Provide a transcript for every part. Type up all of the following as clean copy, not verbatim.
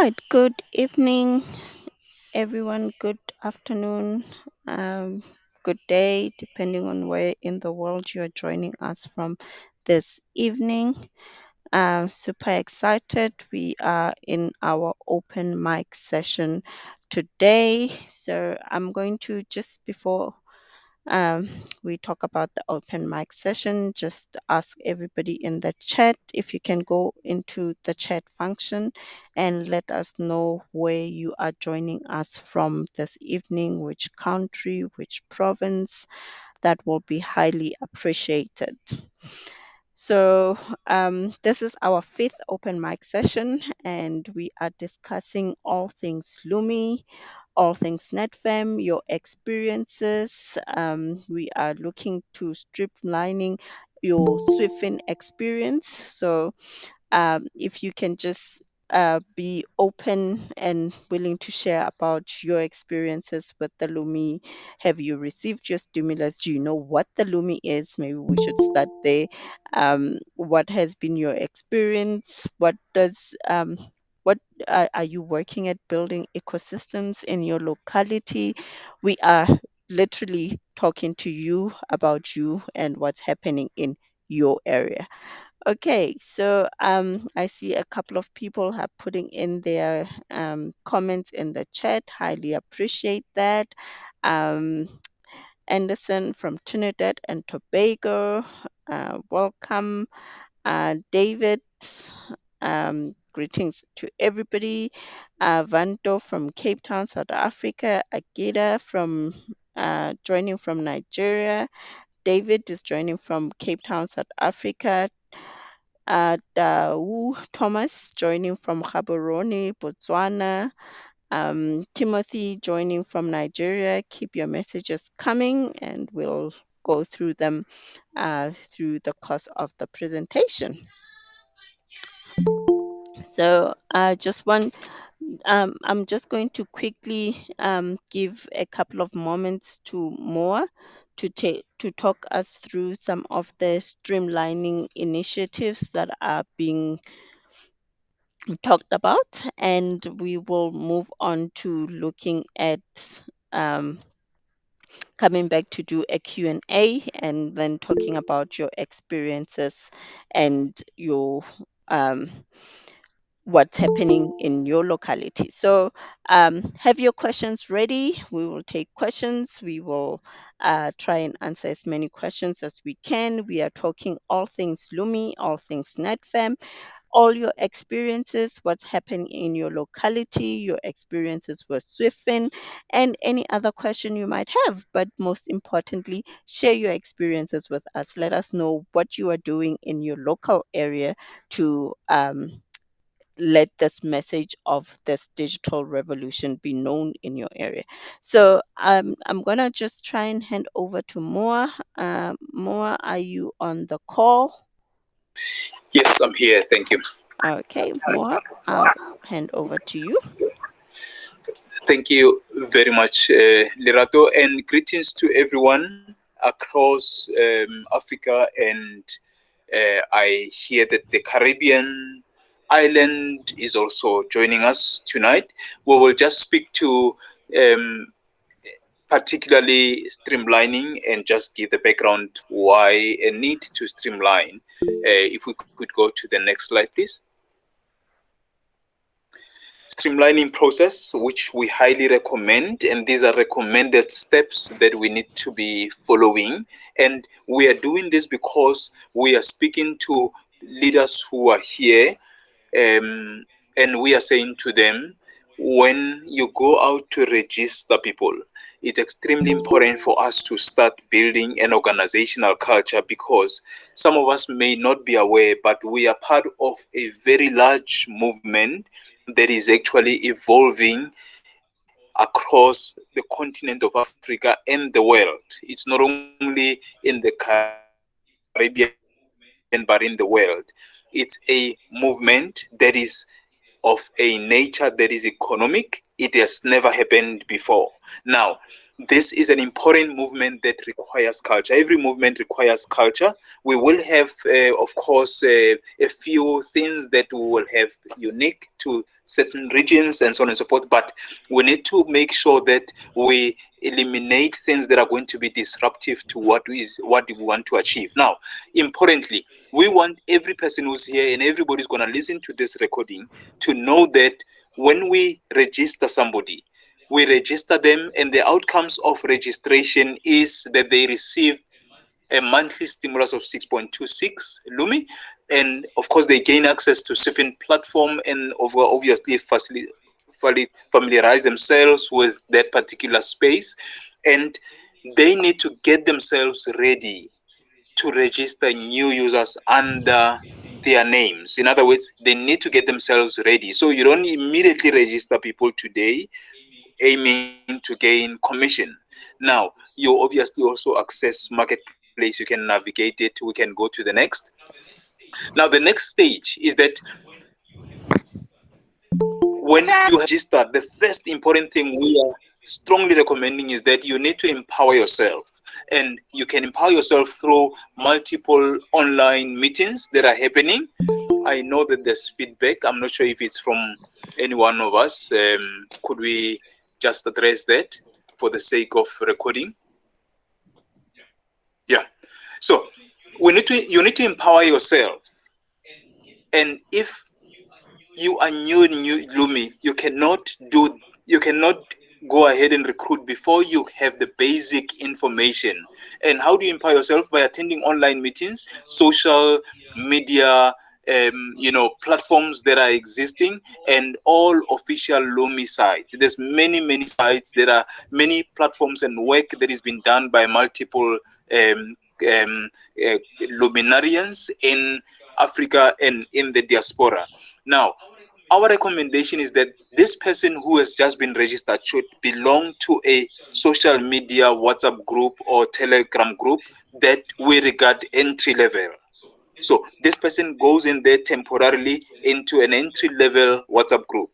right, good evening, everyone. Good afternoon, um, good day, depending on where in the world you're joining us from this evening. Super excited. We are in our open mic session today. So I'm going to just before um, we talk about the open mic session. Just ask everybody in the chat if you can go into the chat function and let us know where you are joining us from this evening, which country, which province. That will be highly appreciated. So, this is our fifth open mic session, and we are discussing all things Lumi, all things NAT FAM, your experiences. We are looking to streamlining your Swifting experience. So, if you can just be open and willing to share about your experiences with the Lumi. Have you received your stimulus? Do you know what the Lumi is? Maybe we should start there. What has been your experience? What are you working at building ecosystems in your locality? We are literally talking to you about you and what's happening in your area. Okay, so I see a couple of people have putting in their comments in the chat. Highly appreciate that. Um, Anderson from Trinidad and Tobago, welcome. David, greetings to everybody. Vanto from Cape Town, South Africa. Agida from joining from Nigeria. David is joining from Cape Town, South Africa. Wu Thomas joining from Gaborone, Botswana. Timothy joining from Nigeria. Keep your messages coming and we'll go through them through the course of the presentation. So I'm just going to quickly give a couple of moments to more to talk us through some of the streamlining initiatives that are being talked about, and we will move on to looking at um, coming back to do a Q&A and then talking about your experiences and your what's happening in your locality. So have your questions ready. We will take questions. We will try and answer as many questions as we can. We are talking all things Lumi, all things NetFam, all your experiences, what's happening in your locality, your experiences with Swiftin, and any other question you might have. But most importantly, share your experiences with us. Let us know what you are doing in your local area to let this message of this digital revolution be known in your area. So I'm gonna just try and hand over to Moa. Moa, are you on the call? Yes, I'm here. Thank you. Okay, Moa, I'll hand over to you. Thank you very much, Lerato, and greetings to everyone across Africa. And I hear that the Caribbean island is also joining us tonight. We will just speak to um, particularly streamlining and just give the background why a need to streamline. If we could go to the next slide, please. Streamlining process, which we highly recommend, and these are recommended steps that we need to be following. And we are doing this because we are speaking to leaders who are here, and we are saying to them, when you go out to register people, it's extremely important for us to start building an organizational culture, because some of us may not be aware, but we are part of a very large movement that is actually evolving across the continent of Africa and the world. It's not only in the Caribbean, but in the world. It's a movement that is of a nature that is economic, that is social, It has never happened before. Now, this is an important movement that requires culture. Every movement requires culture. We will have, of course, a few things that we will have unique to certain regions and so on and so forth. But we need to make sure that we eliminate things that are going to be disruptive to what we want to achieve. Now, importantly, we want every person who's here and everybody's going to listen to this recording to know that when we register somebody, we register them, and the outcomes of registration is that they receive a monthly stimulus of 6.26 Lumi, and of course they gain access to Sifin platform and obviously familiarize themselves with that particular space, and they need to get themselves ready to register new users under their names. In other words, they need to get themselves ready. So you don't immediately register people today aiming to gain commission. Now, you obviously also access marketplace, you can navigate it, we can go to the next. Now, the next stage is that when you register, the first important thing we are strongly recommending is that you need to empower yourself. And you can empower yourself through multiple online meetings that are happening. I know that there's feedback. I'm not sure if it's from any one of us. Could we just address that for the sake of recording? Yeah. So you need to empower yourself. And if you are new in new Lumi, you cannot go ahead and recruit before you have the basic information. And how do you empower yourself? By attending online meetings, social media, platforms that are existing, and all official Lumi sites. There's many sites. There are many platforms and work that is being done by multiple um, um, luminarians in Africa and in the diaspora. Now, our recommendation is that this person who has just been registered should belong to a social media WhatsApp group or Telegram group that we regard entry level. So this person goes in there temporarily into an entry level WhatsApp group.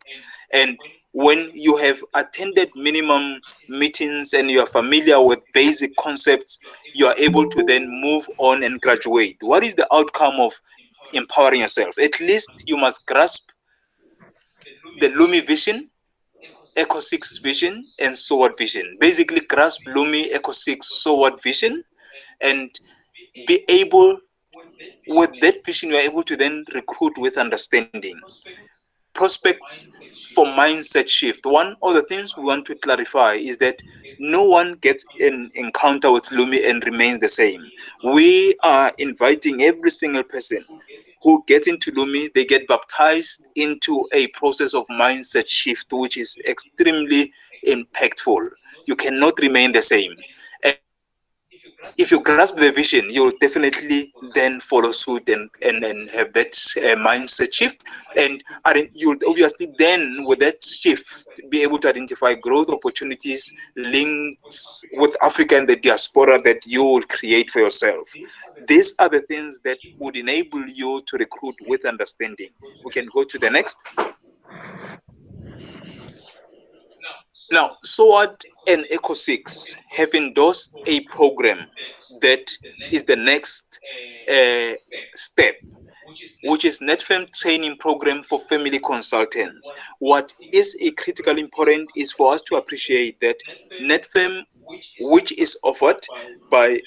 And when you have attended minimum meetings and you are familiar with basic concepts, you are able to then move on and graduate. What is the outcome of empowering yourself? At least you must grasp the Lumi vision, Eco 6 vision, and SWOT vision. Basically, grasp Lumi, Eco 6, SWOT vision, and be able, with that vision, you are able to then recruit with understanding. Prospects for mindset shift. One of the things we want to clarify is that no one gets an encounter with Lumi and remains the same. We are inviting every single person who gets into Lumi, they get baptized into a process of mindset shift, which is extremely impactful. You cannot remain the same. And if you grasp the vision, you'll definitely then follow suit and have that mindset shift. And you'll obviously then, with that shift, be able to identify growth opportunities, links with Africa and the diaspora that you will create for yourself. These are the things that would enable you to recruit with understanding. We can go to the next. Now, SWOT and Eco6 have endorsed a program that is the next uh, step, which is NAT FAM training program for family consultants. What is a critical important is for us to appreciate that NAT FAM, which is offered by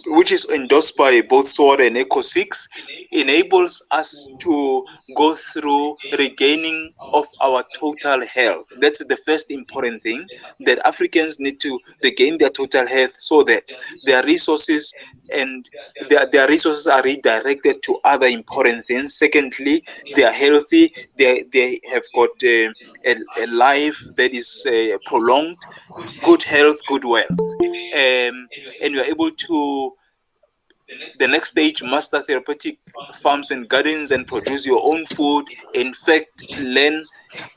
which is endorsed by both SWOT and Eco6, enables us to go through regaining of our total health. That's the first important thing, that Africans need to regain their total health so that their resources and their resources are redirected to other important things. Secondly, they are healthy, they have got a life that is prolonged, good health, good wealth. And you're able to, the next stage, master therapeutic farms and gardens and produce your own food. In fact, learn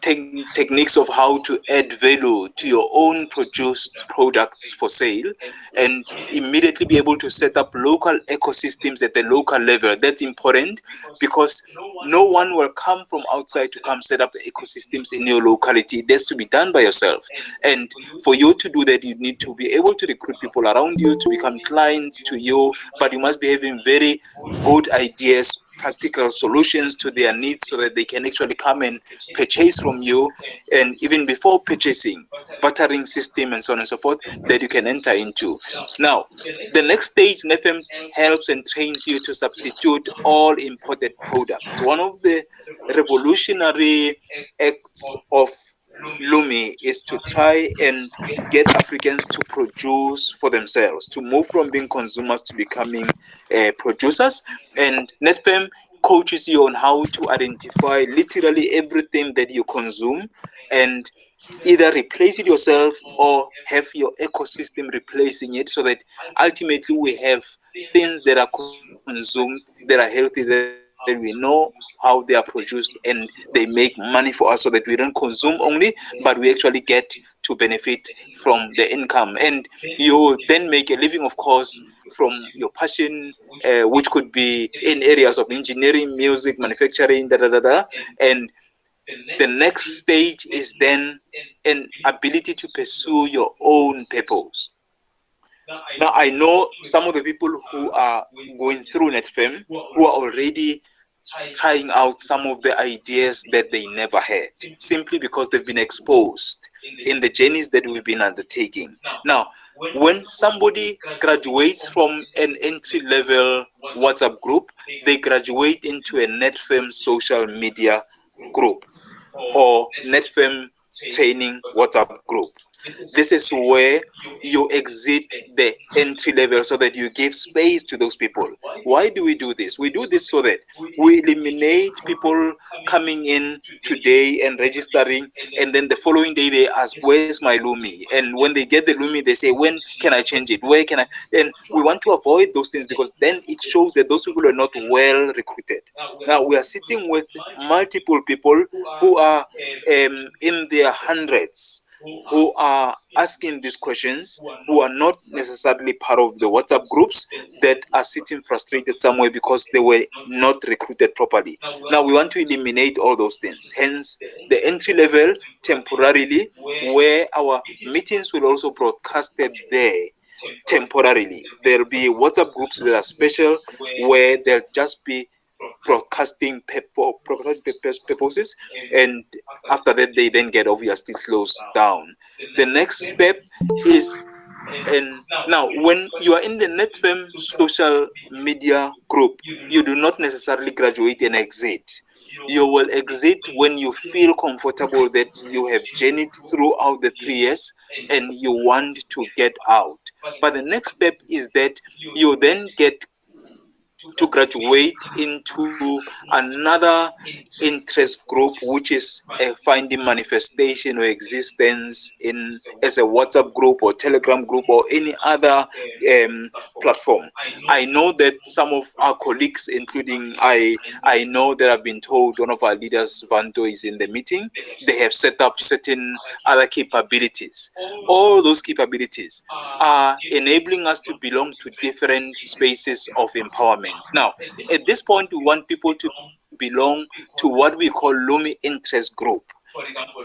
techniques of how to add value to your own produced products for sale, and immediately be able to set up local ecosystems at the local level. That's important because no one will come from outside to come set up ecosystems in your locality. It has to be done by yourself. And for you to do that, you need to be able to recruit people around you to become clients to you, but you must be having very good ideas, practical solutions to their needs so that they can actually come and purchase from you. And even before purchasing, bartering system and so on and so forth that you can enter into. Now, the next stage, NFM helps and trains you to substitute all imported products. One of the revolutionary acts of Lumi is to try and get Africans to produce for themselves, to move from being consumers to becoming producers. And NetFem coaches you on how to identify literally everything that you consume and either replace it yourself or have your ecosystem replacing it, so that ultimately we have things that are consumed that are healthy, that we know how they are produced, and they make money for us, so that we don't consume only, but we actually get to benefit from the income. And you then make a living, of course, from your passion, which could be in areas of engineering, music, manufacturing, da da da da. And the next stage is then an ability to pursue your own purpose. Now, I know some of the people who are going through NetFem who are already trying out some of the ideas that they never had, simply because they've been exposed in the journeys that we've been undertaking. Now, when somebody graduates from an entry level WhatsApp group, they graduate into a NetFem social media group or NetFem training WhatsApp group. This is where you exit the entry level so that you give space to those people. Why do we do this? We do this so that we eliminate people coming in today and registering, and then the following day they ask, "Where's my Lumi?" And when they get the Lumi, they say, "When can I change it? Where can I?" And we want to avoid those things because then it shows that those people are not well recruited. Now we are sitting with multiple people who are in their hundreds, who are asking these questions, who are not necessarily part of the WhatsApp groups, that are sitting frustrated somewhere because they were not recruited properly. Now we want to eliminate all those things. Hence, the entry level temporarily, where our meetings will also broadcasted there temporarily. There'll be WhatsApp groups that are special, where there'll just be for broadcasting purposes, and after that they then get obviously closed down. The next step is, and now when you are in the NetFem social media group, you do not necessarily graduate and exit. You will exit when you feel comfortable that you have journeyed throughout the 3 years and you want to get out. But the next step is that you then get to graduate into another interest group, which is a finding manifestation or existence in as a WhatsApp group or Telegram group or any other platform. I know that some of our colleagues, including I know that I've been told one of our leaders, Vanto, is in the meeting. They have set up certain other capabilities. All those capabilities are enabling us to belong to different spaces of empowerment. Now, at this point, we want people to belong to what we call Lumi interest group.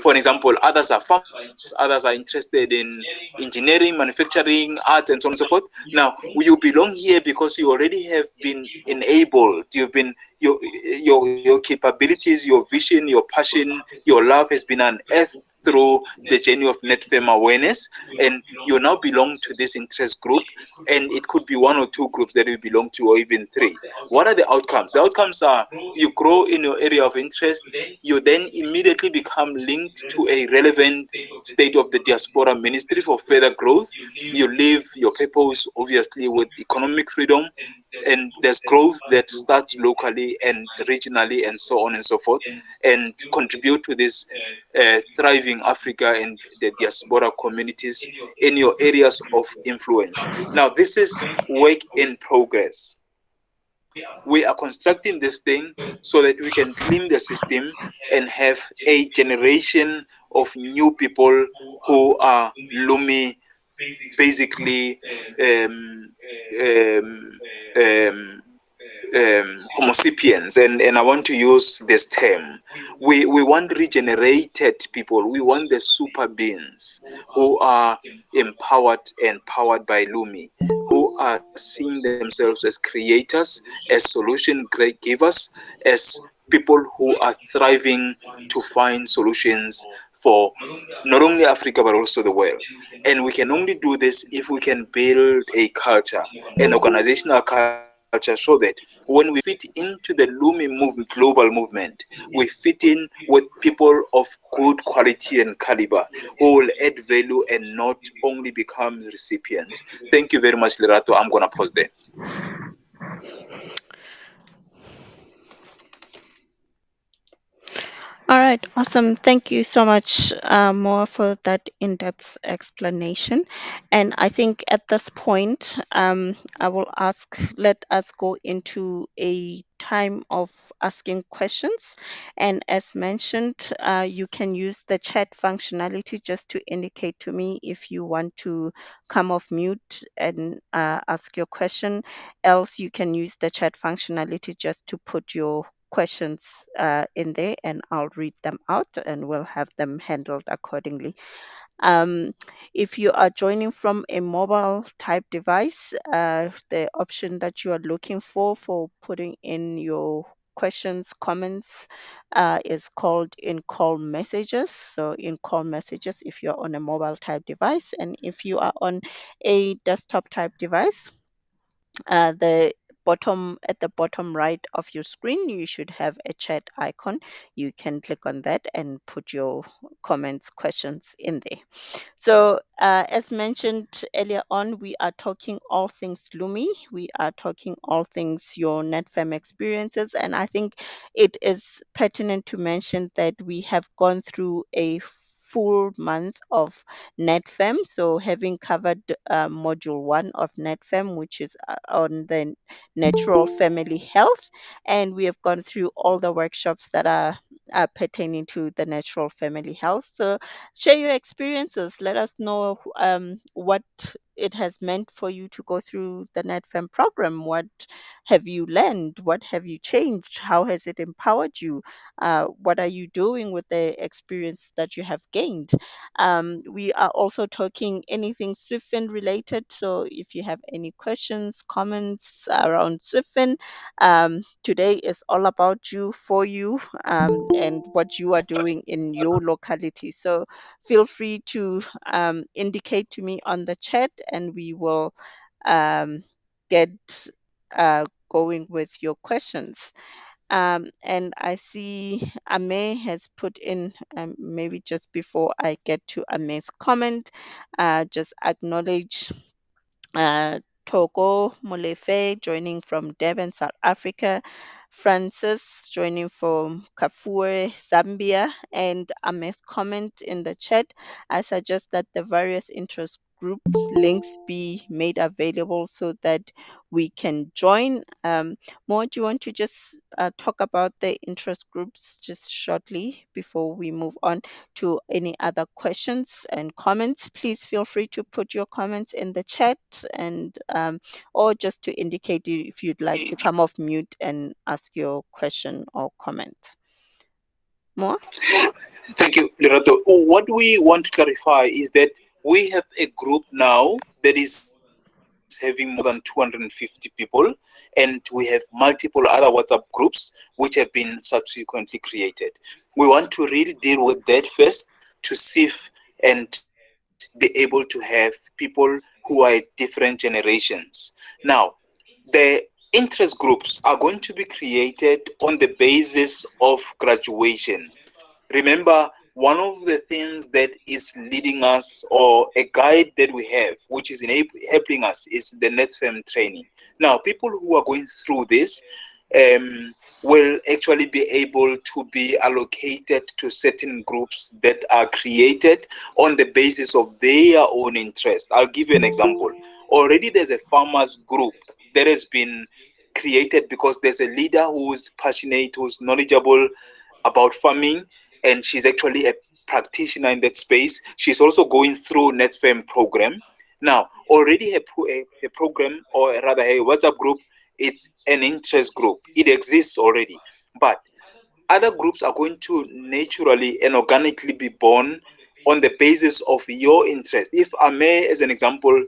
For example, others are farmers, others are interested in engineering, manufacturing, arts, and so on and so forth. Now, you belong here because you already have been enabled. You've been your capabilities, your vision, your passion, your love has been unearthed through the journey of NetFem awareness, and you now belong to this interest group. And it could be one or two groups that you belong to, or even three. What are the outcomes? The outcomes are you grow in your area of interest, you then immediately become linked to a relevant state of the diaspora ministry for further growth. You live your purpose, obviously, with economic freedom, and there's growth that starts locally and regionally and so on and so forth, and contribute to this thriving Africa and the diaspora communities in your areas of influence. Now, this is work in progress. We are constructing this thing so that we can clean the system and have a generation of new people who are Lumi basically um, um, um, Homo sapiens, and I want to use this term. We want regenerated people. We want the super beings who are empowered and powered by Lumi, who are seeing themselves as creators, as solution givers, as people who are thriving to find solutions for not only Africa but also the world. And we can only do this if we can build a culture, an organizational culture, so that when we fit into the Lumi movement, global movement, we fit in with people of good quality and caliber who will add value and not only become recipients. Thank you very much, Lerato. I'm going to pause there. All right, awesome. Thank you so much, Moa, for that in-depth explanation. And I think at this point, I will let us go into a time of asking questions. And as mentioned, you can use the chat functionality just to indicate to me if you want to come off mute and ask your question. Else, you can use the chat functionality just to put your questions in there, and I'll read them out and we'll have them handled accordingly. Um, if you are joining from a mobile type device, the option that you are looking for putting in your questions, comments, is called in call messages. So, in call messages, if you're on a mobile type device, and if you are on a desktop type device, the bottom at the bottom right of your screen, you should have a chat icon. You can click on that and put your comments, questions in there. So, as mentioned earlier on, we are talking all things Lumi. We are talking all things your NetFam experiences. And I think it is pertinent to mention that we have gone through a full month of NetFam. So, having covered module one of NetFam, which is on the natural family health, and we have gone through all the workshops that are pertaining to the natural family health. So, share your experiences. Let us know what it has meant for you to go through the NetFem program. What have you learned? What have you changed? How has it empowered you? What are you doing with the experience that you have gained? We are also talking anything Swiftfin related. So if you have any questions, comments around Swiftfin, today is all about you, for you, and what you are doing in your locality. So feel free to indicate to me on the chat, and we will um, get going with your questions. And I see Ame has put in, maybe just before I get to Ame's comment, just acknowledge Togo Molefe joining from Durban, South Africa, Francis joining from Kafue, Zambia, and Ames comment in the chat. I suggest that the various interest groups links be made available so that we can join. Mo, do you want to just talk about the interest groups just shortly before we move on to any other questions and comments? Please feel free to put your comments in the chat, and or just to indicate if you'd like to come off mute and ask your question or comment. More? Thank you, Lerato. What we want to clarify is that we have a group now that is having more than 250 people, and we have multiple other WhatsApp groups which have been subsequently created. We want to really deal with that first to sieve and be able to have people who are at different generations. Now, the interest groups are going to be created on the basis of graduation. Remember, one of the things that is leading us, or a guide that we have, which is helping us, is the NetFM training. Now, people who are going through this will actually be able to be allocated to certain groups that are created on the basis of their own interest. I'll give you an example. Already there's a farmers group that has been created because there's a leader who's passionate, who's knowledgeable about farming, and she's actually a practitioner in that space. She's also going through NAT FAM program. Now, already a program, or rather a WhatsApp group, it's an interest group. It exists already. But other groups are going to naturally and organically be born on the basis of your interest. If Ame, as an example,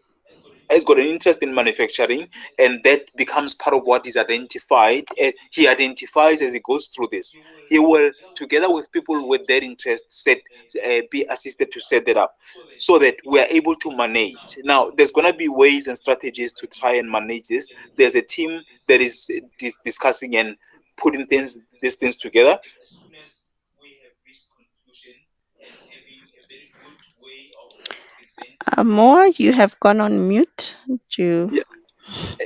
has got an interest in manufacturing, and that becomes part of what is identified, he identifies as he goes through this, he will, together with people with their interest, be assisted to set that up, so that we are able to manage. Now there's going to be ways and strategies to try and manage this. There's a team that is discussing and putting these things together. Moa, you have gone on mute. Do Yeah,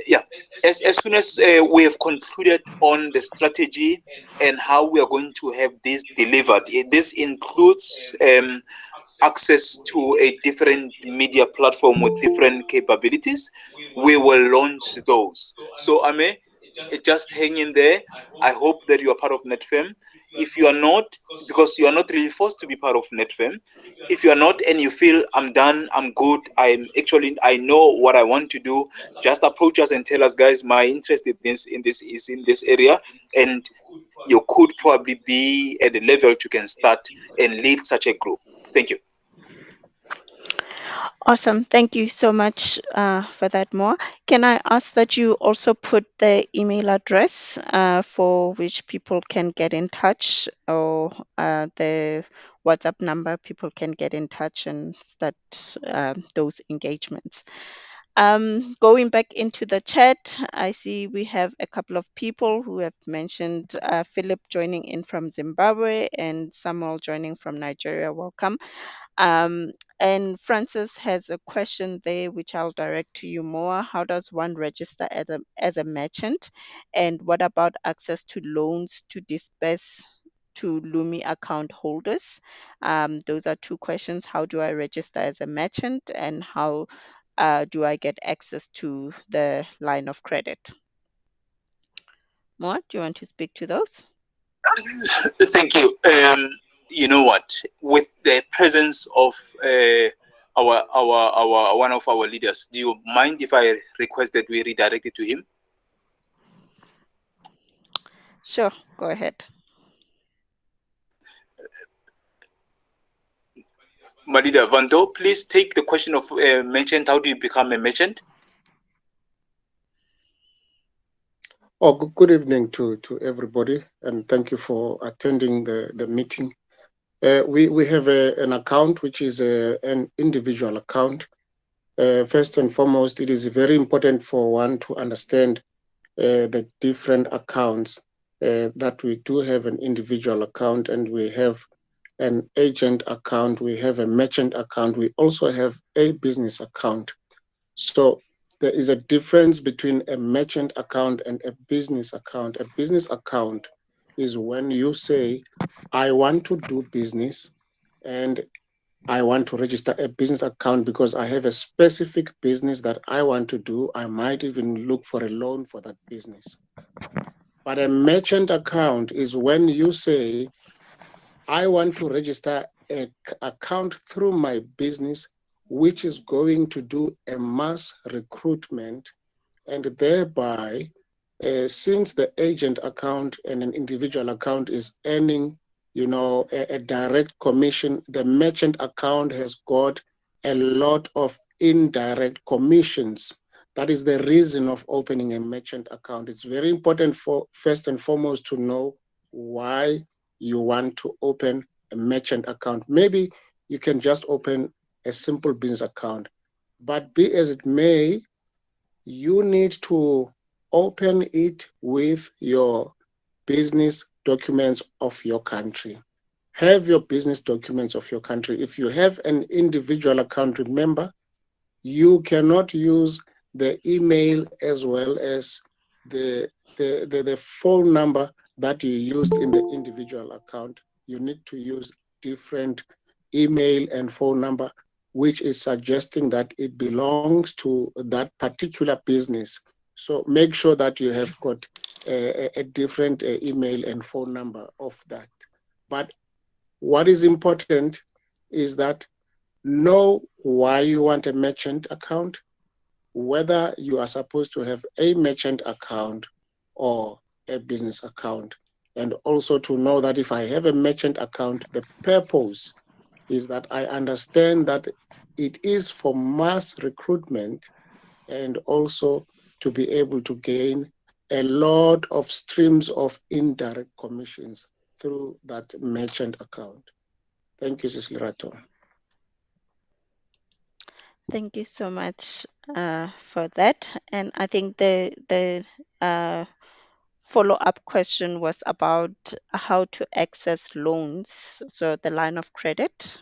yeah. As soon as we have concluded on the strategy and how we are going to have this delivered, this includes access to a different media platform with different capabilities. We will launch those. So Ame, just hang in there. I hope that you are part of NetFem. If you are not, because you are not really forced to be part of NetFem, if you are not and you feel I'm done, I'm good, I know what I want to do, just approach us and tell us, guys, my interest in this is in this area, and you could probably be at the level you can start and lead such a group. Thank you. Awesome. Thank you so much for that, Moa. Can I ask that you also put the email address for which people can get in touch, or the WhatsApp number people can get in touch and start those engagements? Going back into the chat, I see we have a couple of people who have mentioned Philip joining in from Zimbabwe and Samuel joining from Nigeria. Welcome. Um, and Francis has a question there, which I'll direct to you more. How does one register as a merchant? And what about access to loans to disperse to Lumi account holders? Those are two questions. How do I register as a merchant? And how do I get access to the line of credit? Moa, do you want to speak to those? Thank you. You know what? With the presence of our one of our leaders, do you mind if I request that we redirect it to him? Sure, go ahead. My leader Vanto, please take the question of merchant. How do you become a merchant? Oh, good evening to everybody, and thank you for attending the meeting. We have an account which is an individual account. First and foremost, it is very important for one to understand the different accounts that we do have an individual account, and we have an agent account, we have a merchant account, we also have a business account. So there is a difference between a merchant account and a business account. A business account is when you say, I want to do business and I want to register a business account because I have a specific business that I want to do. I might even look for a loan for that business. But a merchant account is when you say, I want to register an account through my business, which is going to do a mass recruitment, and thereby, since the agent account and an individual account is earning, a direct commission, the merchant account has got a lot of indirect commissions. That is the reason of opening a merchant account. It's very important for first and foremost to know why you want to open a merchant account. Maybe you can just open a simple business account, but be as it may, you need to open it with your business documents of your country. Have your business documents of your country. If you have an individual account, remember, you cannot use the email as well as the phone number that you used in the individual account. You need to use different email and phone number, which is suggesting that it belongs to that particular business. So make sure that you have got a different email and phone number of that. But what is important is that know why you want a merchant account, whether you are supposed to have a merchant account or a business account. And also to know that if I have a merchant account, the purpose is that I understand that it is for mass recruitment and also to be able to gain a lot of streams of indirect commissions through that merchant account. Thank you, Cecily Rato. Thank you so much for that. And I think the follow-up question was about how to access loans, so the line of credit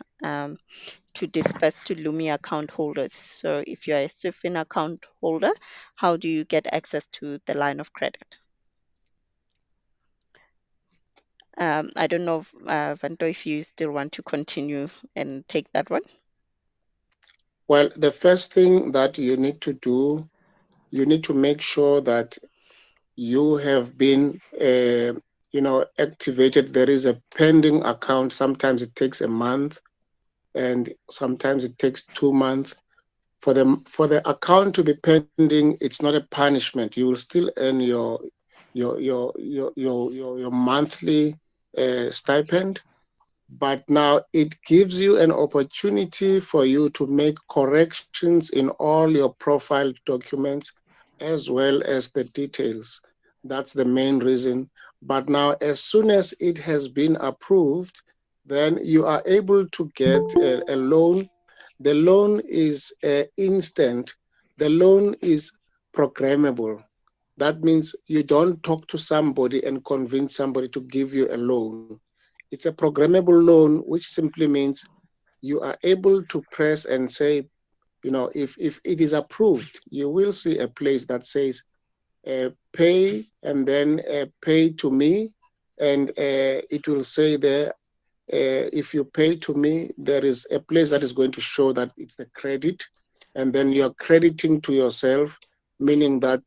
to disperse to Lumi account holders. So if you're a Swifin account holder, how do you get access to the line of credit? I don't know, Vanto, if you still want to continue and take that one. Well, the first thing that you need to do, you need to make sure that you have been, activated. There is a pending account. Sometimes it takes a month, and sometimes it takes 2 months. For the account to be pending, it's not a punishment. You will still earn your monthly stipend, but now it gives you an opportunity for you to make corrections in all your profile documents as well as the details. That's the main reason. But now, as soon as it has been approved, then you are able to get a loan. The loan is instant. The loan is programmable. That means you don't talk to somebody and convince somebody to give you a loan. It's a programmable loan, which simply means you are able to press and say, if it is approved, you will see a place that says pay and then pay to me. And it will say there, if you pay to me, there is a place that is going to show that it's the credit, and then you're crediting to yourself, meaning that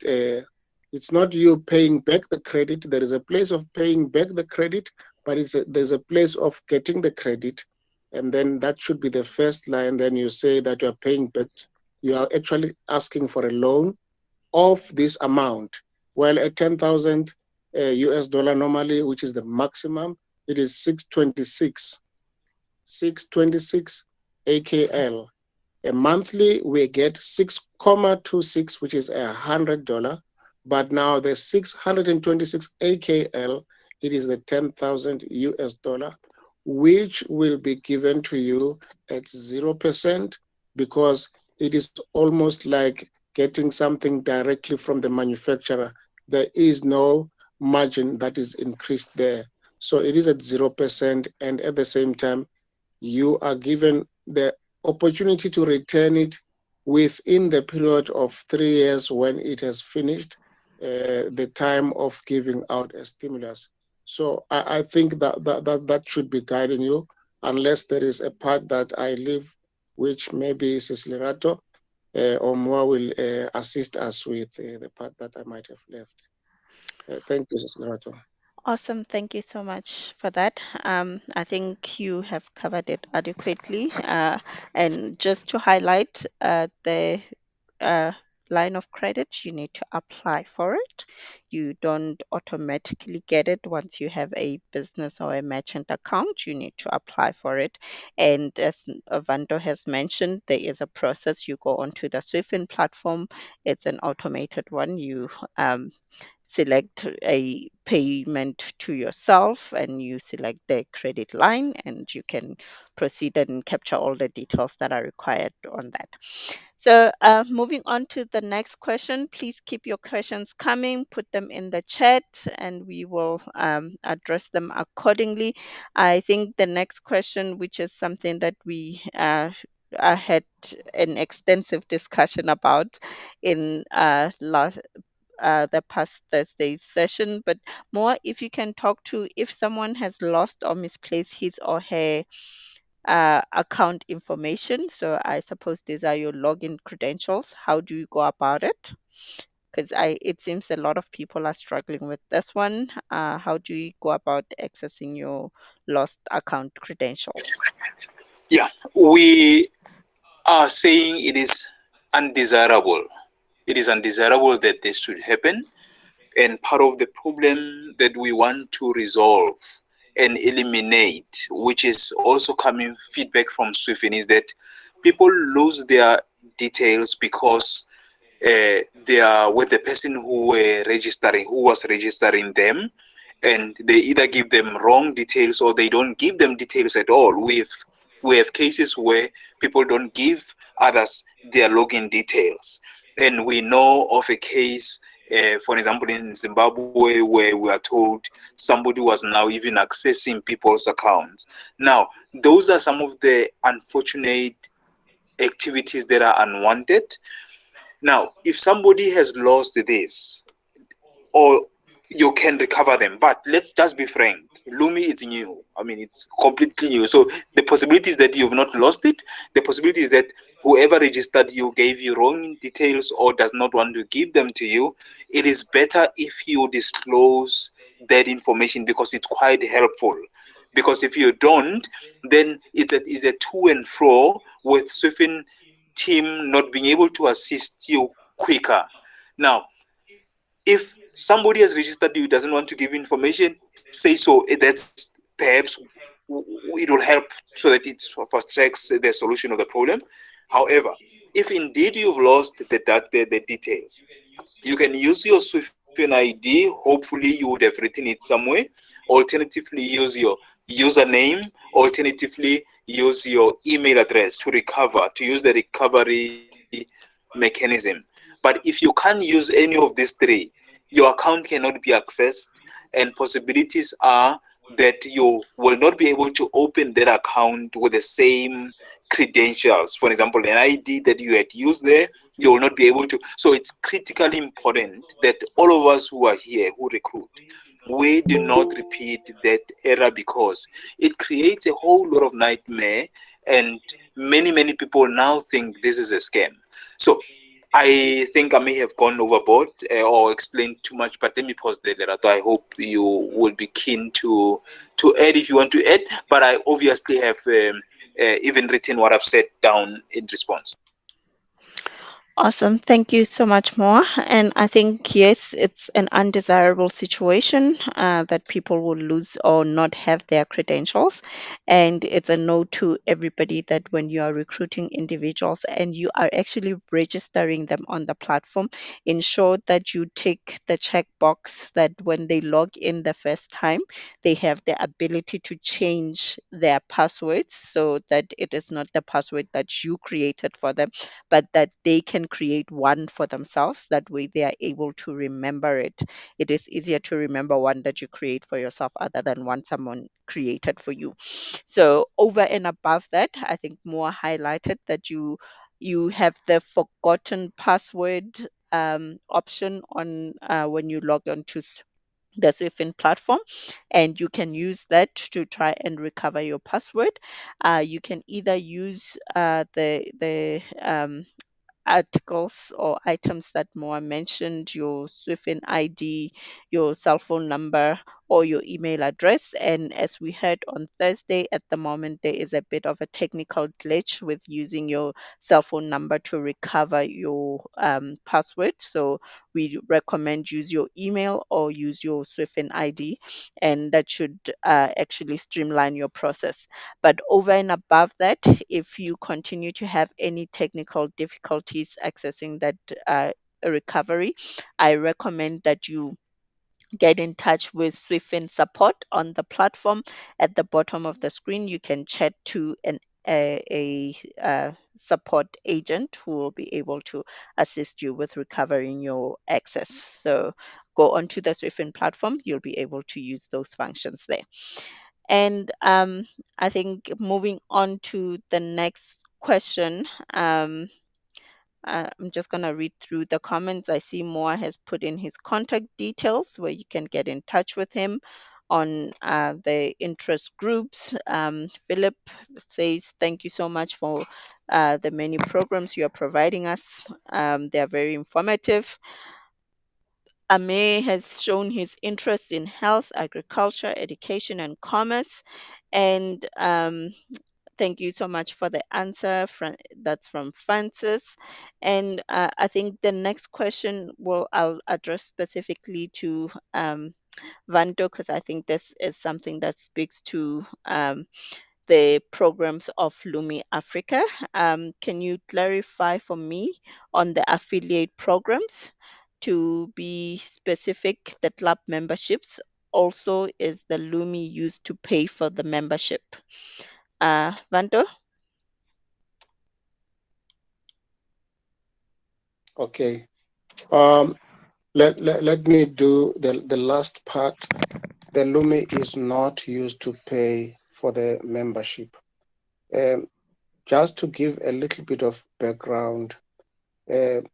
it's not you paying back the credit. There is a place of paying back the credit, but there's a place of getting the credit, and then that should be the first line. Then you say that you are paying back. You are actually asking for a loan of this amount. Well, at 10,000 US dollar normally, which is the maximum, it is 626 AKL. A monthly, we get 6,26, which is $100. But now the 626 AKL, it is the 10,000 US dollar, which will be given to you at 0% because it is almost like getting something directly from the manufacturer. There is no margin that is increased there. So it is at 0%. And at the same time, you are given the opportunity to return it within the period of 3 years when it has finished the time of giving out a stimulus. So I think that should be guiding you, unless there is a part that I leave, which maybe Cecily Rato or Moa will assist us with the part that I might have left. Thank you, Cecily Rato. Awesome. Thank you so much for that. I think you have covered it adequately. And just to highlight the uh, line of credit, you need to apply for it. You don't automatically get it once you have a business or a merchant account. You need to apply for it. And as Vando has mentioned, there is a process. You go onto the Swifin platform. It's an automated one. You select a payment to yourself and you select the credit line and you can proceed and capture all the details that are required on that. So moving on to the next question, please keep your questions coming, put them in the chat and we will address them accordingly. I think the next question, which is something that we had an extensive discussion about in the past Thursday's session. But more, if you can talk to if someone has lost or misplaced his or her account information. So I suppose these are your login credentials. How do you go about it? Because I it seems a lot of people are struggling with this one. How do you go about accessing your lost account credentials? Yeah, we are saying it is undesirable. It is undesirable that this should happen. And part of the problem that we want to resolve and eliminate, which is also coming feedback from Swifin, is that people lose their details because they are with the person who was registering them, and they either give them wrong details or they don't give them details at all. We have cases where people don't give others their login details, and we know of a case, for example, in Zimbabwe, where we are told somebody was now even accessing people's accounts. Now, those are some of the unfortunate activities that are unwanted. Now, if somebody has lost this, or you can recover them, but let's just be frank. Lumi is new. I mean, it's completely new. So the possibility is that you've not lost it. The possibility is that whoever registered you gave you wrong details or does not want to give them to you. It is better if you disclose that information because it's quite helpful. Because if you don't, then it's a to and fro with Swifin team not being able to assist you quicker. Now, if somebody has registered you doesn't want to give information, say so. That's perhaps it will help so that it fast tracks the solution of the problem. However, if indeed you've lost the details, you can use your Swifin ID. Hopefully, you would have written it somewhere. Alternatively, use your username. Alternatively, use your email address to use the recovery mechanism. But if you can't use any of these three, your account cannot be accessed, and possibilities are that you will not be able to open that account with the same credentials. For example, an ID that you had used there, you will not be able to. So it's critically important that all of us who are here who recruit, we do not repeat that error because it creates a whole lot of nightmare, and many people now think this is a scam. So I think I may have gone overboard or explained too much, but let me pause there, Lerato. I hope you will be keen to add if you want to add, but I obviously have even written what I've said down in response. Awesome. Thank you so much, Moa. And I think, yes, it's an undesirable situation that people will lose or not have their credentials. And it's a no to everybody that when you are recruiting individuals and you are actually registering them on the platform, ensure that you tick the checkbox that when they log in the first time, they have the ability to change their passwords so that it is not the password that you created for them, but that they can create one for themselves. That way, they are able to remember it. It is easier to remember one that you create for yourself other than one someone created for you. So, over and above that, I think more highlighted that you have the forgotten password option on when you log on to the Swifin platform, and you can use that to try and recover your password. You can either use the articles or items that Moa mentioned, your Swifin ID, your cell phone number, or your email address. And as we heard on Thursday, at the moment, there is a bit of a technical glitch with using your cell phone number to recover your password. So we recommend use your email or use your Swifin ID, and that should actually streamline your process. But over and above that, if you continue to have any technical difficulties accessing that recovery, I recommend that you get in touch with Swifin support on the platform. At the bottom of the screen, you can chat to a support agent who will be able to assist you with recovering your access. So go onto the Swifin platform, you'll be able to use those functions there. And I think moving on to the next question, I'm just going to read through the comments. I see Moa has put in his contact details where you can get in touch with him on the interest groups. Philip says, thank you so much for the many programs you are providing us. They are very informative. Ame has shown his interest in health, agriculture, education, and commerce. And thank you so much for the answer. That's from Francis. And I think the next question I'll address specifically to Vanto, because I think this is something that speaks to the programs of Lumi Africa. Can you clarify for me on the affiliate programs? To be specific, the club memberships also is the Lumi used to pay for the membership. Vanto? Okay. Um, let me do the last part. The Lumi is not used to pay for the membership. Um, just to give a little bit of background, the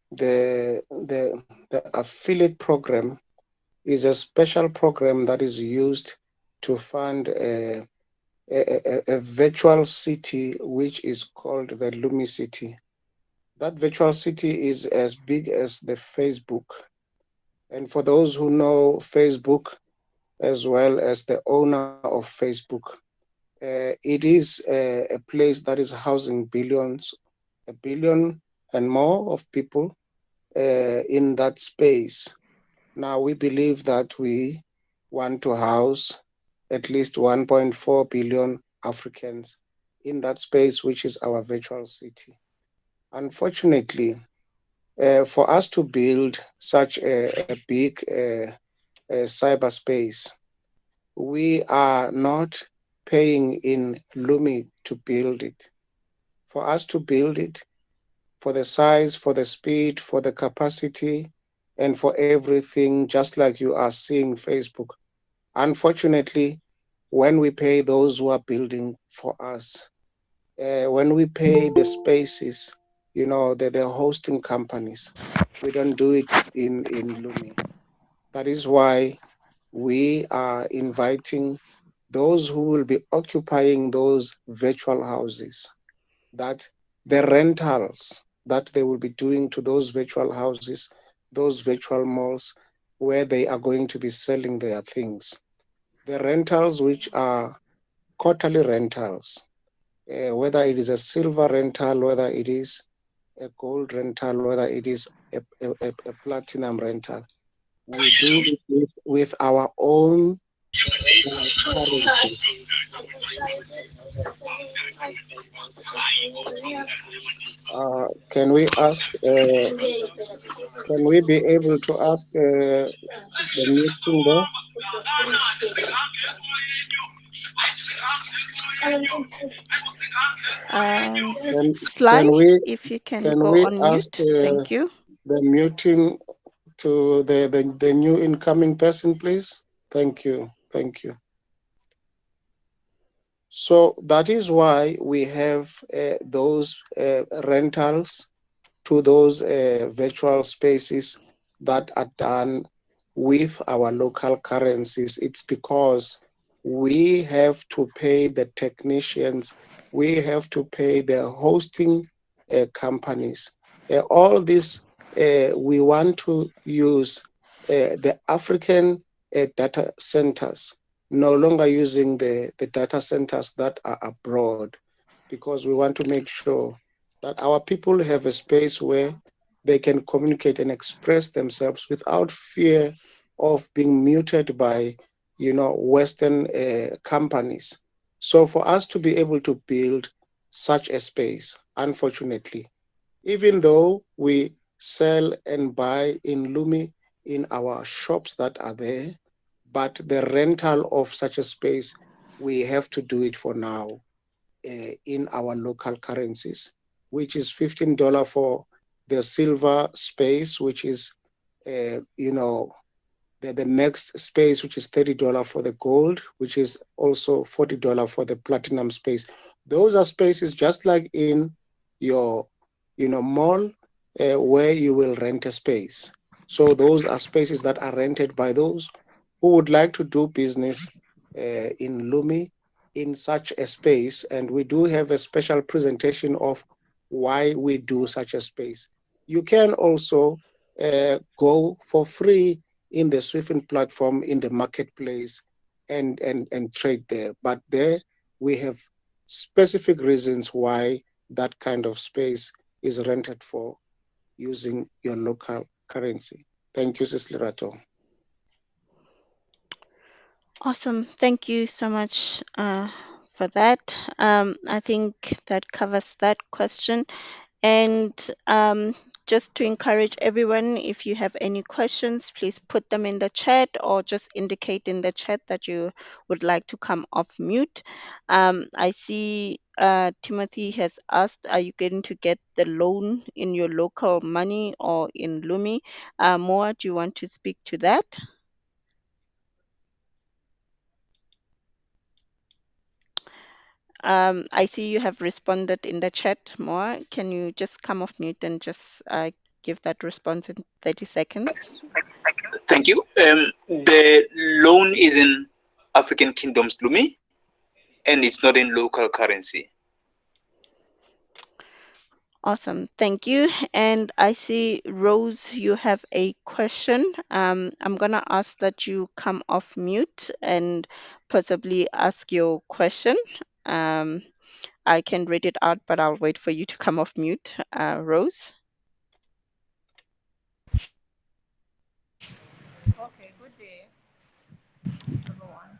affiliate program is a special program that is used to fund a virtual city which is called the Lumi City. That virtual city is as big as the Facebook. And for those who know Facebook, as well as the owner of Facebook, it is a place that is housing billions, a billion and more of people in that space. Now, we believe that we want to house at least 1.4 billion Africans in that space, which is our virtual city. Unfortunately, for us to build such a big cyberspace, we are not paying in Lumi to build it. For us to build it, for the size, for the speed, for the capacity, and for everything, just like you are seeing Facebook. Unfortunately, when we pay those who are building for us, when we pay the spaces, the hosting companies, we don't do it in Lumi. That is why we are inviting those who will be occupying those virtual houses, that the rentals that they will be doing to those virtual houses, those virtual malls where they are going to be selling their things. The rentals, which are quarterly rentals, whether it is a silver rental, whether it is a gold rental, whether it is a platinum rental, we do it with our own currencies. Can we ask? Can we be able to ask the meeting there? Can Sly, we if you can can go we on ask mute. Thank you. the muting to the new incoming person, please? Thank you. Thank you. So that is why we have those rentals to those virtual spaces that are done with our local currencies. It's because we have to pay the technicians, we have to pay the hosting companies. All this we want to use the African data centers, no longer using the data centers that are abroad, because we want to make sure that our people have a space where they can communicate and express themselves without fear of being muted by, Western companies. So for us to be able to build such a space, unfortunately, even though we sell and buy in Lumi in our shops that are there, but the rental of such a space, we have to do it for now in our local currencies, which is $15 for the silver space, which is, the next space, which is $30 for the gold, which is also $40 for the platinum space. Those are spaces just like in your, mall where you will rent a space. So those are spaces that are rented by those who would like to do business in Lumi in such a space. And we do have a special presentation of why we do such a space. You can also go for free in the Swift platform, in the marketplace, and trade there. But there we have specific reasons why that kind of space is rented for using your local currency. Thank you, Sis Lerato. Awesome. Thank you so much for that. I think that covers that question. And just to encourage everyone, if you have any questions, please put them in the chat or just indicate in the chat that you would like to come off mute. I see Timothy has asked, are you going to get the loan in your local money or in Lumi? Moa, do you want to speak to that? I see you have responded in the chat, Moa. Can you just come off mute and just give that response in 30 seconds? Thank you. The loan is in African Kingdom's Lumi, and it's not in local currency. Awesome. Thank you. And I see, Rose, you have a question. I'm going to ask that you come off mute and possibly ask your question. Um, I can read it out, but I'll wait for you to come off mute, Rose. Okay, good day, everyone.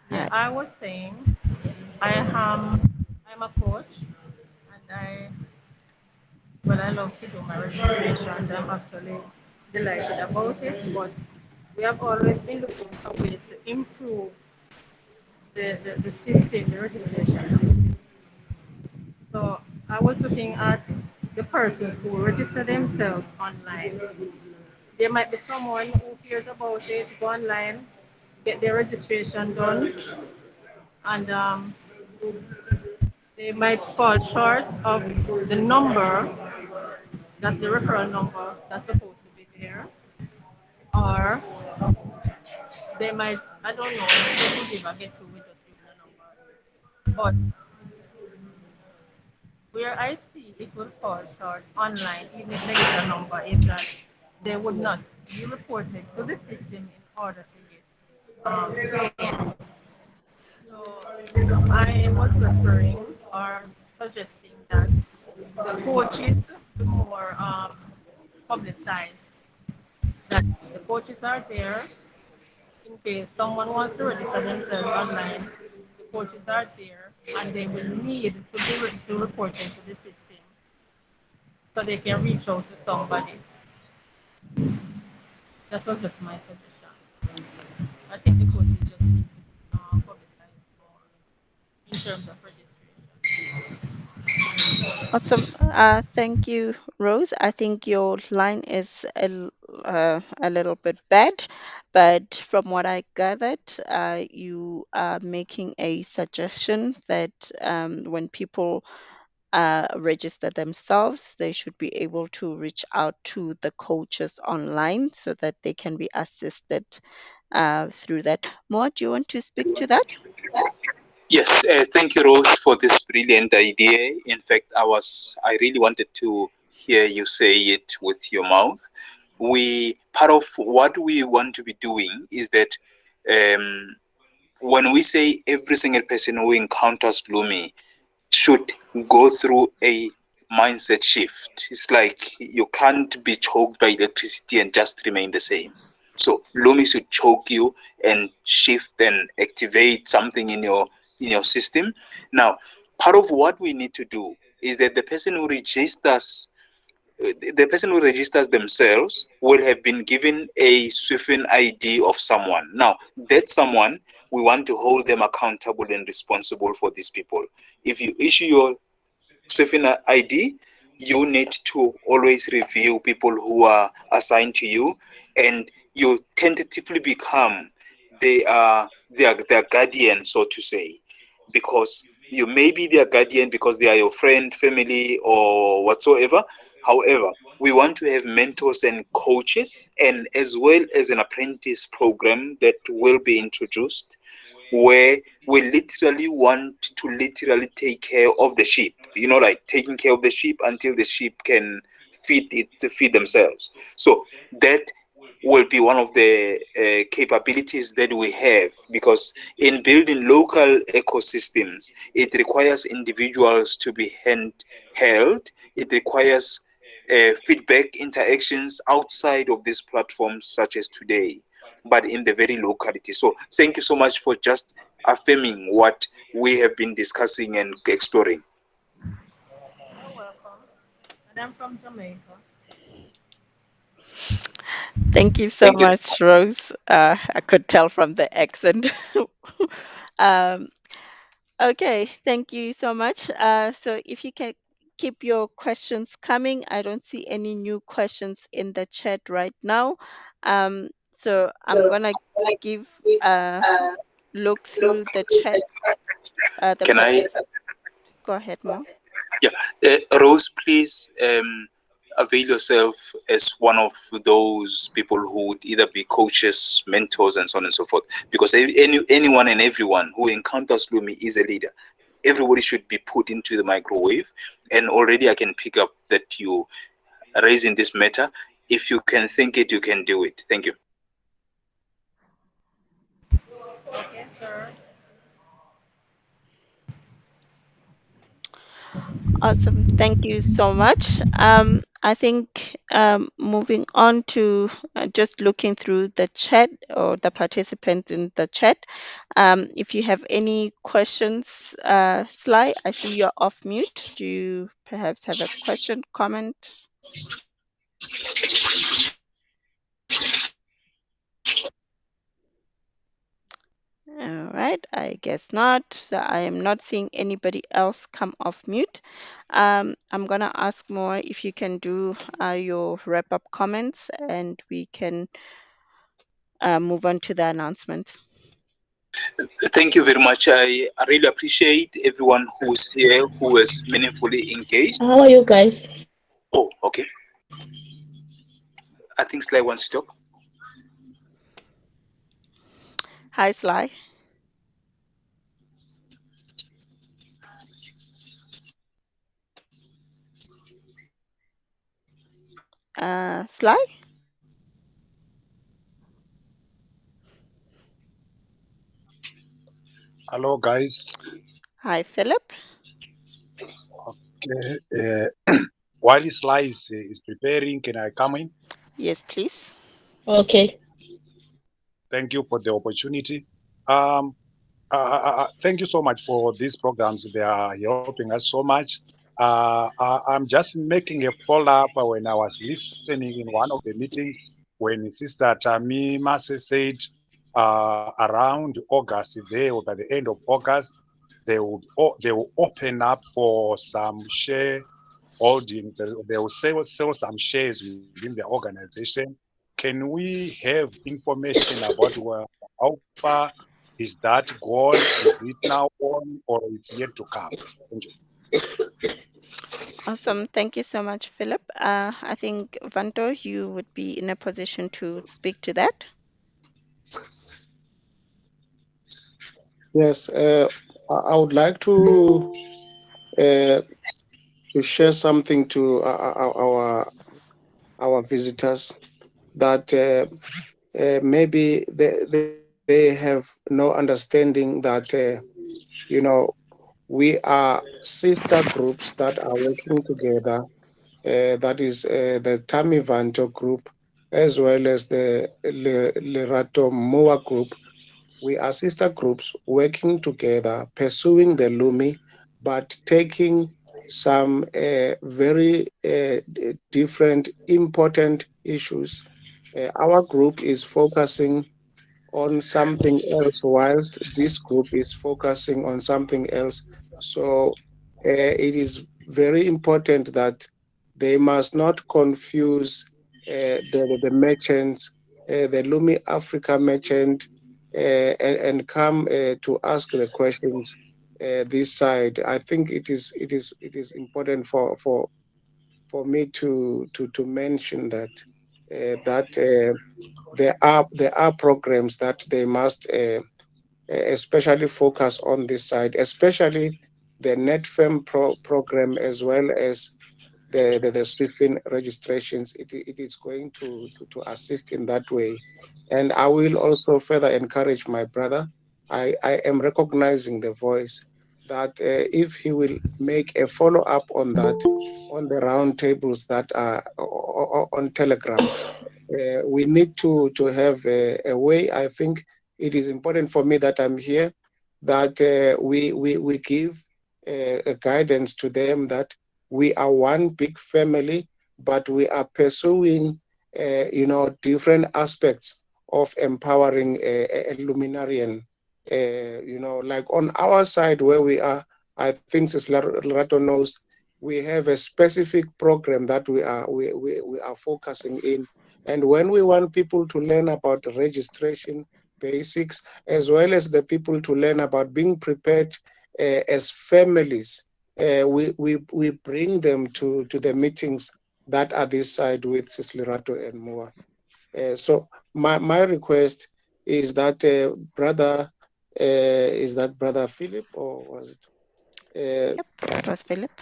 Yeah, Hi. I was saying I'm a coach and I love to do my registrations. I'm actually delighted about it, but we have always been looking for ways to improve the system, the registration system. So I was looking at the persons who register themselves online. There might be someone who hears about it, go online, get their registration done, and they might fall short of the number, that's the referral number that's supposed to be there, or they might, I don't know, they could give a get to with just giving a number. But where I see it will fall short online, even if they get a number, is that they would not be reported to the system in order to get paid. So I was referring or suggesting that the coaches be more publicized, that the coaches are there in case someone wants to register themselves online. The coaches are there and they will need to report into the system so they can reach out to somebody. That was just my suggestion. I think the coaches just need to be publicized more in terms of registration. Awesome. Thank you, Rose. I think your line is a little bit bad, but from what I gathered, you are making a suggestion that when people register themselves, they should be able to reach out to the coaches online so that they can be assisted through that. Mo, do you want to speak to that? Yes, thank you, Rose, for this brilliant idea. In fact, I really wanted to hear you say it with your mouth. We part of what we want to be doing is that um, when we say every single person who encounters Lumi should go through a mindset shift. It's like you can't be choked by electricity and just remain the same. So Lumi should choke you and shift and activate something in your system. Now, part of what we need to do is that the person who registers themselves will have been given a Swift ID of someone. Now, that someone, we want to hold them accountable and responsible for these people. If you issue your Swift ID, you need to always review people who are assigned to you, and you tentatively become their guardian, so to say, because you may be their guardian because they are your friend, family, or whatsoever. However, we want to have mentors and coaches, and as well as an apprentice program that will be introduced, where we literally want to literally take care of the sheep, like taking care of the sheep until the sheep can feed themselves. So that will be one of the capabilities that we have, because in building local ecosystems, it requires individuals to be held. It requires feedback interactions outside of these platforms, such as today, but in the very locality. So, thank you so much for just affirming what we have been discussing and exploring. You're welcome. And I'm from Jamaica. Thank you so Thank you. much, Rose. I could tell from the accent. Um, okay, thank you so much. So if you can keep your questions coming, I don't see any new questions in the chat right now. So I'm gonna give a look through the chat. The Can I? Go ahead, Mo. Yeah, Rose, please avail yourself as one of those people who would either be coaches, mentors, and so on and so forth. Because anyone and everyone who encounters Lumi is a leader. Everybody should be put into the microwave. And already I can pick up that you are raising this matter. If you can think it, you can do it. Thank you. Okay, sir. Awesome. Thank you so much. I think moving on to just looking through the chat or the participants in the chat. If you have any questions, Sly, I see you're off mute. Do you perhaps have a question, comment? All right, I guess not. So I am not seeing anybody else come off mute. I'm gonna ask more if you can do your wrap-up comments, and we can move on to the announcements. Thank you very much. I really appreciate everyone who's here, who is meaningfully engaged. How are you guys? Oh, okay. I think Sly wants to talk. Hi, Sly. Sly. Hello, guys. Hi, Philip. Okay. While Sly is preparing, can I come in? Yes, please. Okay. Thank you for the opportunity. Um, Thank you so much for these programs. They are helping us so much. I'm just making a follow-up when I was listening in one of the meetings when Sister Tammy Massey said around August, there or by the end of August, they will open up for some share holding. They will sell some shares within the organization. Can we have information about how far is that gone? Is it now on or it's yet to come? Thank you. Awesome. Thank you so much, Philip. I think Vanto, you would be in a position to speak to that. Yes, I would like uh, to share something to our visitors that maybe they have no understanding that you know we are sister groups that are working together. That is the Tamivanto group as well as the Lerato Moa group. We are sister groups working together, pursuing the Lumi, but taking some very different, important issues. Our group is focusing on something else, whilst this group is focusing on something else. So it is very important that they must not confuse the merchants, the Lumi Africa merchant, and come to ask the questions this side. I think it is important for me to mention that there are programs that they must especially focus on this side, especially the NAT FAM program as well as the SWIFT registrations. It is going to assist in that way. And I will also further encourage my brother. I am recognizing the voice that if he will make a follow up on that, on the round tables that are on Telegram, we need to have a way. I think it is important for me that I'm here, that we give a guidance to them that we are one big family, but we are pursuing, different aspects of empowering a luminarian. Like on our side where we are, I think Sis Lerato knows, we have a specific program that we are focusing in. And when we want people to learn about registration basics, as well as the people to learn about being prepared as families, we bring them to the meetings that are this side with Sislerato and Mua. So my request is that brother Philip, or was it? Yep, that was Philip.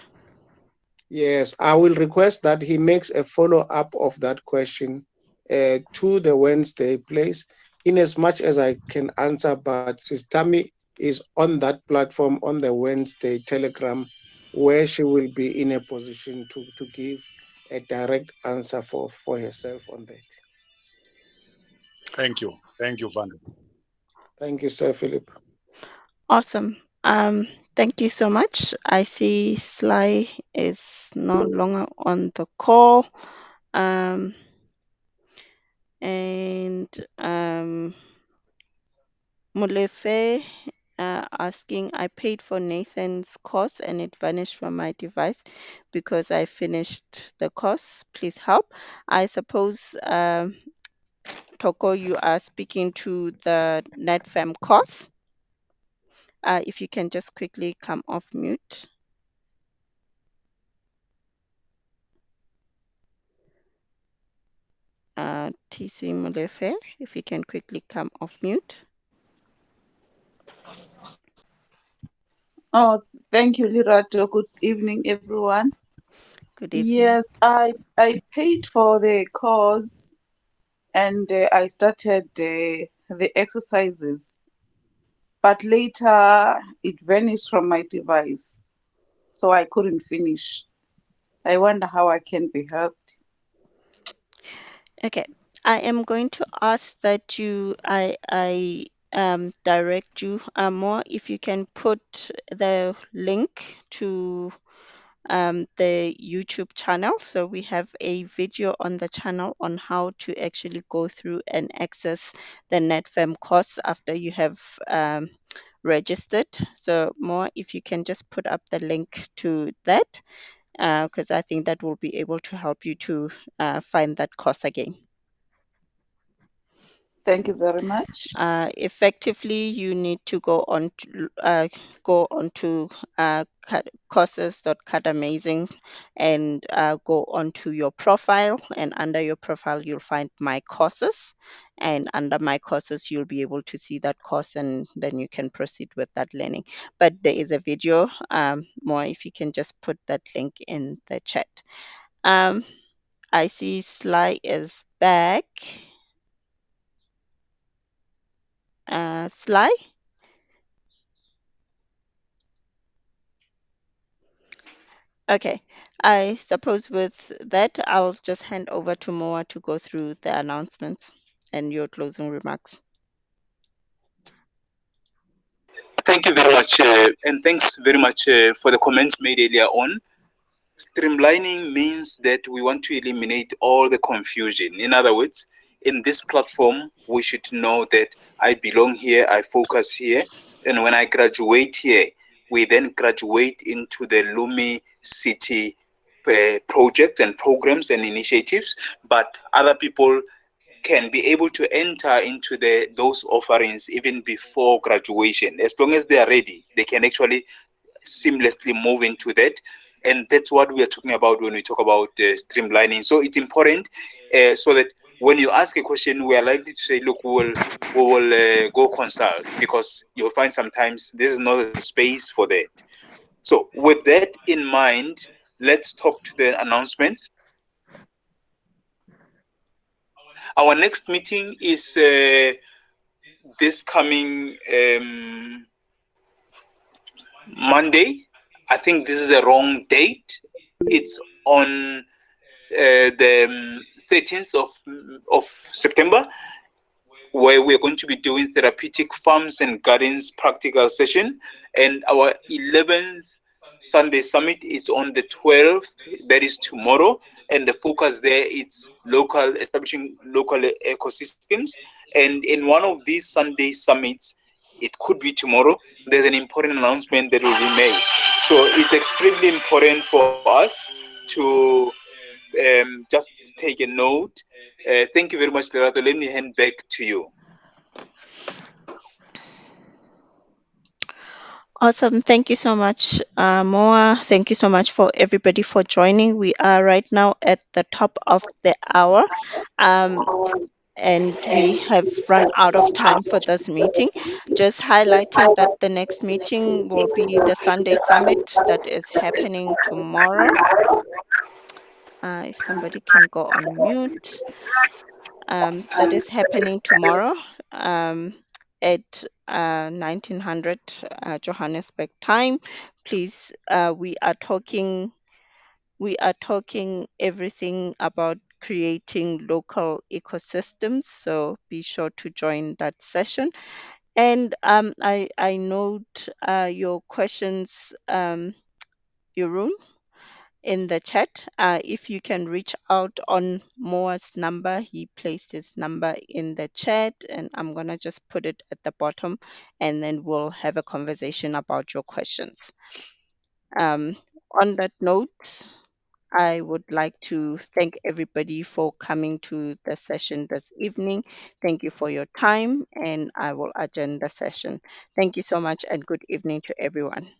Yes, I will request that he makes a follow up of that question to the Wednesday place, in as much as I can answer. But Sistami is on that platform on the Wednesday Telegram, where she will be in a position to give a direct answer for herself on that. Thank you. Thank you, Van. Thank you, Sir Philip. Awesome. Thank you so much. I see Sly is no longer on the call. Um, and Mulefe asking, I paid for Nathan's course and it vanished from my device because I finished the course. Please help. I suppose, Toko, you are speaking to the NAT FAM course. If you can just quickly come off mute. TC Mulefe, if you can quickly come off mute. Oh, thank you, Lirato. Good evening, everyone. Good evening. Yes, I paid for the course and I started the exercises, but later it vanished from my device, so I couldn't finish. I wonder how I can be helped. Okay, I am going to ask that I direct you more if you can put the link to the YouTube channel. So we have a video on the channel on how to actually go through and access the NetFem course after you have registered. So more if you can just put up the link to that, because I think that will be able to help you to find that course again. Thank you very much. Effectively, you need to go on to courses.cadamazing and go onto your profile. And under your profile, you'll find my courses. And under my courses, you'll be able to see that course, and then you can proceed with that learning. But there is a video. More if you can just put that link in the chat. Um, I see Sly is back. Sly? Okay. I suppose with that, I'll just hand over to Moa to go through the announcements and your closing remarks. Thank you very much, and thanks very much for the comments made earlier on. Streamlining means that we want to eliminate all the confusion. In other words, in this platform, we should know that I belong here, I focus here, and when I graduate here, we then graduate into the Lumi City projects and programs and initiatives, but other people can be able to enter into those offerings even before graduation. As long as they are ready, they can actually seamlessly move into that. And that's what we are talking about when we talk about streamlining. So it's important so that when you ask a question, we are likely to say, look, we will go consult, because you'll find sometimes this is not a space for that. So with that in mind, let's talk to the announcements. Our next meeting is this coming Monday. I think this is a wrong date. It's on the 13th of September, where we're going to be doing therapeutic farms and gardens practical session. And our 11th Sunday Summit is on the 12th, that is tomorrow. And the focus there is establishing local ecosystems. And in one of these Sunday summits, it could be tomorrow, there's an important announcement that will be made. So it's extremely important for us to just take a note. Thank you very much, Lerato. Let me hand back to you. Awesome. Thank you so much, Moa. Thank you so much for everybody for joining. We are right now at the top of the hour. Um, and we have run out of time for this meeting. Just highlighting that the next meeting will be the Sunday Summit that is happening tomorrow. If somebody can go on mute, that is happening tomorrow at 1900 Johannesburg time. Please, we are talking everything about creating local ecosystems, so be sure to join that session. And I note your questions, Jeroen, in the chat. If you can reach out on Moa's number, he placed his number in the chat, and I'm gonna just put it at the bottom, and then we'll have a conversation about your questions. Um, on that note, I would like to thank everybody for coming to the session this evening. Thank you for your time, and I will adjourn the session. Thank you so much, and good evening to everyone.